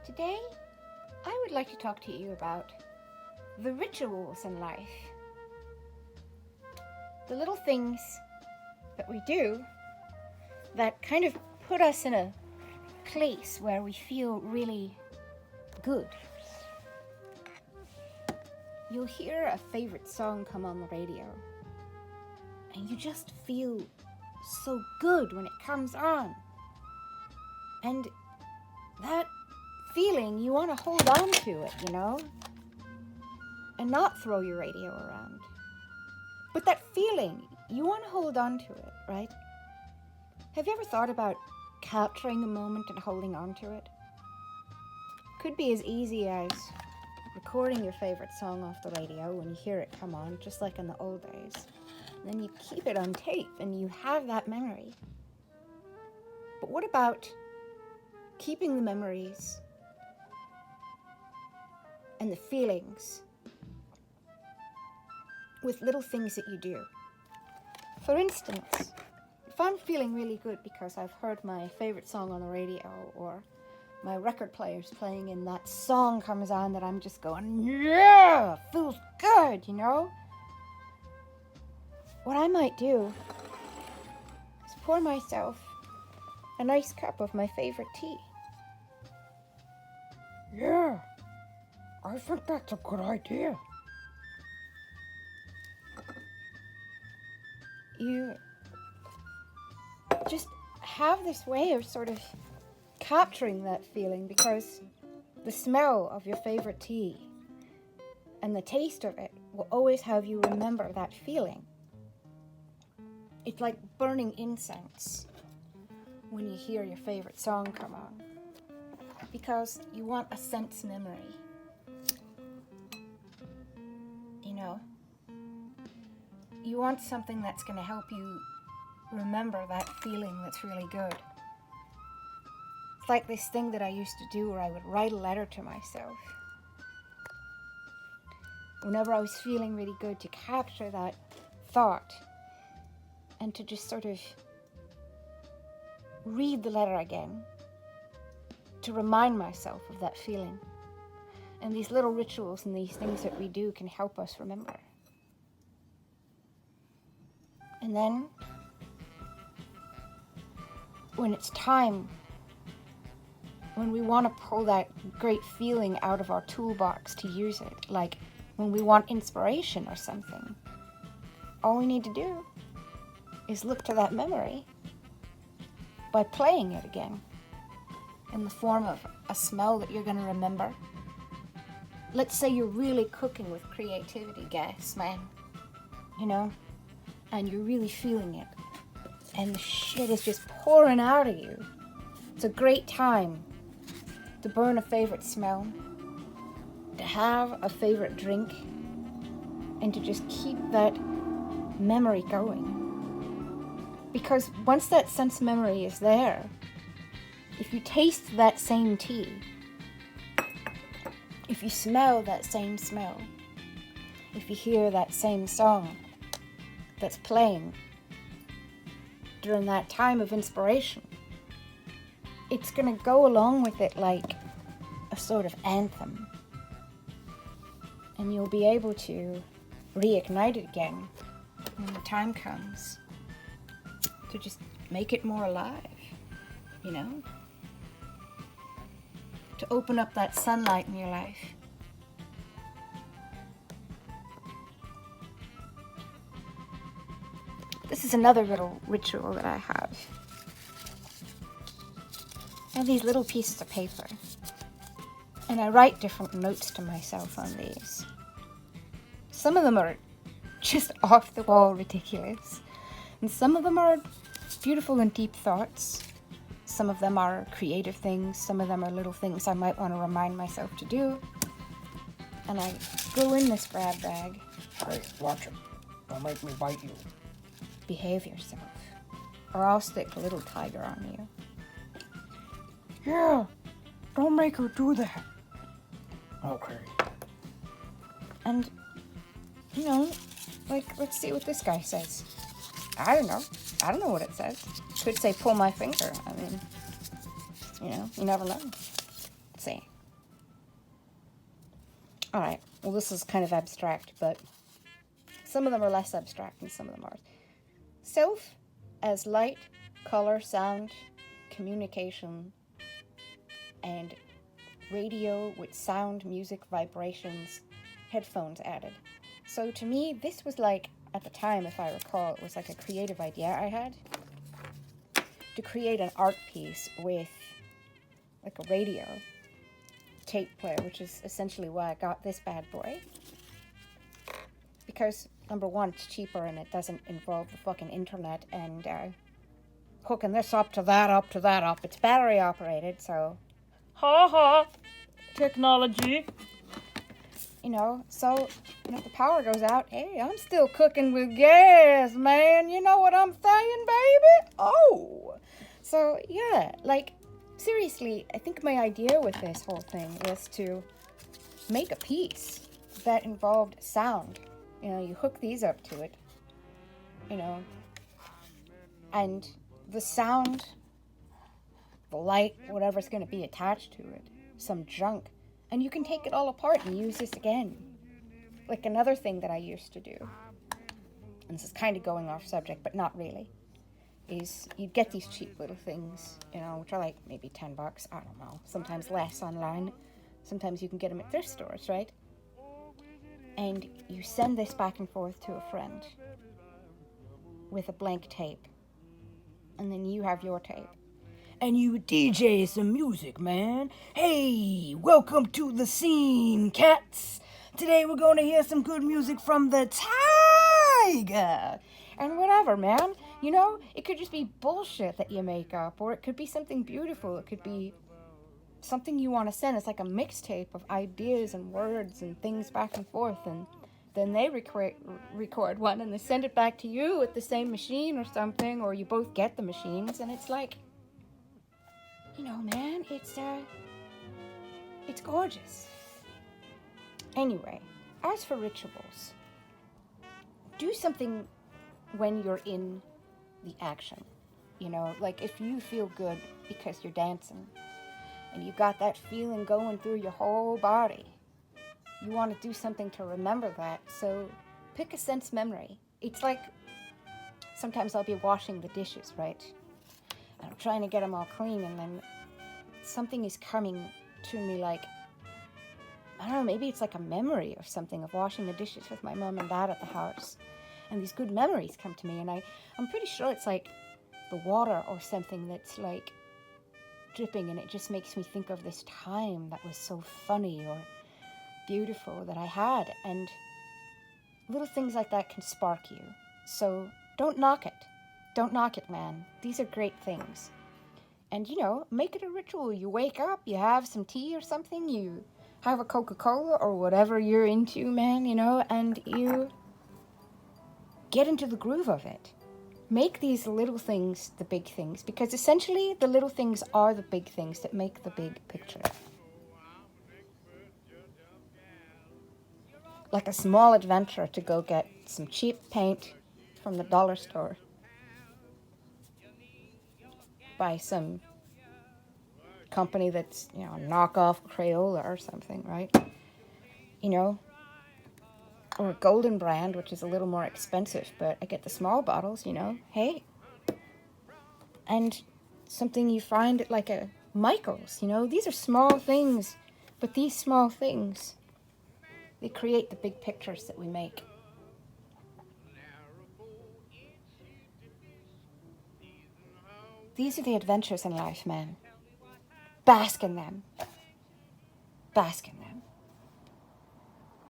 Today, I would like to talk to you about the rituals in life. The little things that we do that kind of put us in a place where we feel really good. You'll hear a favorite song come on the radio, and you just feel so good when it comes on. And that feeling, you want to hold on to it, and not throw your radio around. But that feeling, you want to hold on to it, right? Have you ever thought about capturing the moment and holding on to it? Could be as easy as recording your favorite song off the radio when you hear it come on, just like in the old days. And then you keep it on tape and you have that memory. But what about keeping the memories and the feelings with little things that you do? For instance, if I'm feeling really good because I've heard my favorite song on the radio, or my record player's playing and that song comes on that I'm just going, yeah, feels good, What I might do is pour myself a nice cup of my favorite tea. Yeah, I think that's a good idea. You just have this way of sort of capturing that feeling, because the smell of your favorite tea and the taste of it will always have you remember that feeling. It's like burning incense when you hear your favorite song come on, because you want a sense memory. You want something that's going to help you remember that feeling that's really good. It's like this thing that I used to do where I would write a letter to myself whenever I was feeling really good, to capture that thought and to just sort of read the letter again, to remind myself of that feeling. And these little rituals and these things that we do can help us remember. And then, when it's time, when we want to pull that great feeling out of our toolbox to use it, like when we want inspiration or something, all we need to do is look to that memory by playing it again in the form of a smell that you're going to remember. Let's say you're really cooking with creativity gas, man, and you're really feeling it, and the shit is just pouring out of you. It's a great time to burn a favorite smell, to have a favorite drink, and to just keep that memory going. Because once that sense memory is there, if you taste that same tea, if you smell that same smell, if you hear that same song that's playing during that time of inspiration, it's going to go along with it like a sort of anthem. And you'll be able to reignite it again when the time comes to just make it more alive, to open up that sunlight in your life. This is another little ritual that I have. I have these little pieces of paper, and I write different notes to myself on these. Some of them are just off the wall ridiculous, and some of them are beautiful and deep thoughts. Some of them are creative things, some of them are little things I might want to remind myself to do. And I go in this grab bag. Hey, watch it. Don't make me bite you. Behave yourself, or I'll stick a little tiger on you. Yeah, don't make her do that. Okay. And, let's see what this guy says. I don't know what it says. Could say pull my finger. I mean, you never know. let's see. All right, well, this is kind of abstract, but some of them are less abstract and some of them aren't. Self as light, color, sound, communication, and radio with sound, music, vibrations, headphones added. So to me, this was like, at the time, if I recall, it was like a creative idea I had to create an art piece with like a radio tape player, which is essentially why I got this bad boy. Because, number one, it's cheaper and it doesn't involve the fucking internet and hooking this up to that, up to that, up. It's battery operated, so... Ha ha! Technology. You know, so if the power goes out, hey, I'm still cooking with gas, man. You know what I'm saying, baby? Oh! So, yeah, like, seriously, I think my idea with this whole thing was to make a piece that involved sound. You know, you hook these up to it, you know, and the sound, the light, whatever's going to be attached to it, some junk, and you can take it all apart and use this again. Like another thing that I used to do, and this is kind of going off subject, but not really, is you'd get these cheap little things, you know, which are like maybe $10, I don't know, sometimes less online, sometimes you can get them at thrift stores, right? And you send this back and forth to a friend with a blank tape, and then you have your tape. And you DJ some music, man. Hey, welcome to the scene, cats. Today we're going to hear some good music from the Tiger. And whatever, man. You know, it could just be bullshit that you make up, or it could be something beautiful. It could be something you want to send. It's like a mixtape of ideas and words and things back and forth, and then they record one and they send it back to you with the same machine or something, or you both get the machines, and it's like, you know, man, it's gorgeous. Anyway, as for rituals, do something when you're in the action. You know, like if you feel good because you're dancing and you got that feeling going through your whole body, you want to do something to remember that. So pick a sense memory. It's like sometimes I'll be washing the dishes, right? I'm trying to get them all clean, and then something is coming to me like, I don't know, maybe it's like a memory or something of washing the dishes with my mom and dad at the house. And these good memories come to me, and I'm pretty sure it's like the water or something that's like dripping, and it just makes me think of this time that was so funny or beautiful that I had. And little things like that can spark you. So don't knock it. Don't knock it, man. These are great things. And, you know, make it a ritual. You wake up, you have some tea or something, you have a Coca-Cola or whatever you're into, man, you know, and you get into the groove of it. Make these little things the big things, because essentially the little things are the big things that make the big picture. Like a small adventure to go get some cheap paint from the dollar store. Buy some company that's, you know, knockoff Crayola or something, right? You know, or a Golden brand, which is a little more expensive, but I get the small bottles, you know, hey. And something you find at like a Michael's, you know, these are small things, but these small things, they create the big pictures that we make. These are the adventures in life, man. Bask in them. Bask in them.